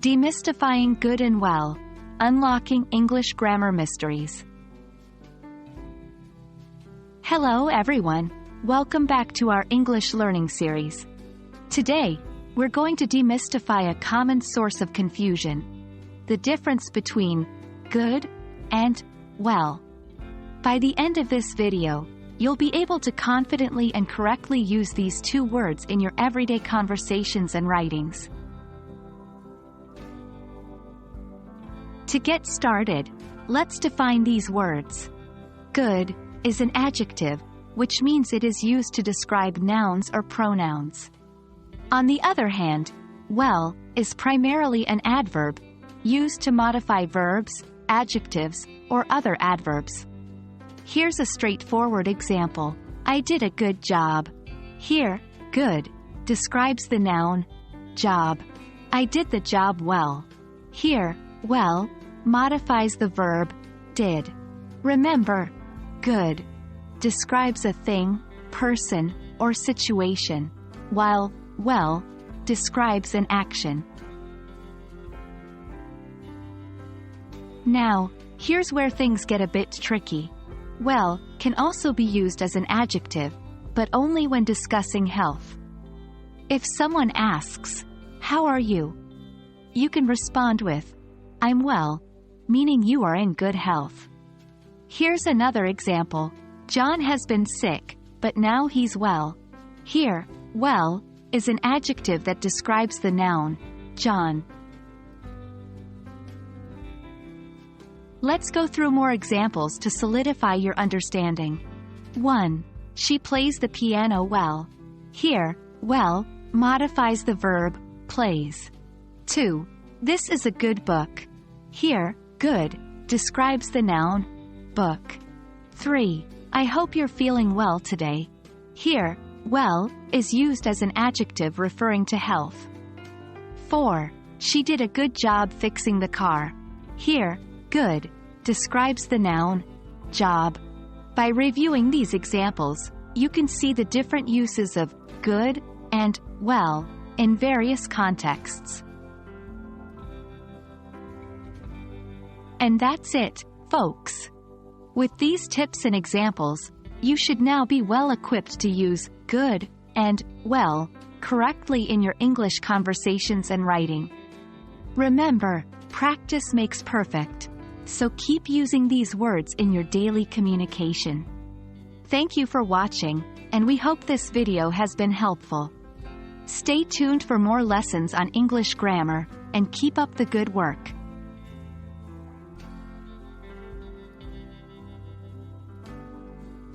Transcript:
Demystifying good and well. Unlocking English grammar mysteries. Hello everyone. Welcome back to our English learning series. Today, we're going to demystify a common source of confusion: the difference between good and well. By the end of this video, you'll be able to confidently and correctly use these two words in your everyday conversations and writings. To get started, let's define these words. Good is an adjective, which means it is used to describe nouns or pronouns. On the other hand, well is primarily an adverb, used to modify verbs, adjectives, or other adverbs. Here's a straightforward example. I did a good job. Here, good describes the noun, job. I did the job well. Here, well modifies the verb, did. Remember, good describes a thing, person, or situation, while well describes an action. Now, here's where things get a bit tricky. Well can also be used as an adjective, but only when discussing health. If someone asks, "How are you?" you can respond with, "I'm well," meaning you are in good health. Here's another example. John has been sick, but now he's well. Here, well is an adjective that describes the noun, John. Let's go through more examples to solidify your understanding. 1. She plays the piano well. Here, well modifies the verb, plays. 2. This is a good book. Here, good describes the noun, book. 3. I hope you're feeling well today. Here, well is used as an adjective referring to health. 4. She did a good job fixing the car. Here, good describes the noun, job. By reviewing these examples, you can see the different uses of good and well in various contexts. And that's it, folks. With these tips and examples, you should now be well equipped to use good and well correctly in your English conversations and writing. Remember, practice makes perfect, so keep using these words in your daily communication. Thank you for watching, and we hope this video has been helpful. Stay tuned for more lessons on English grammar, and keep up the good work.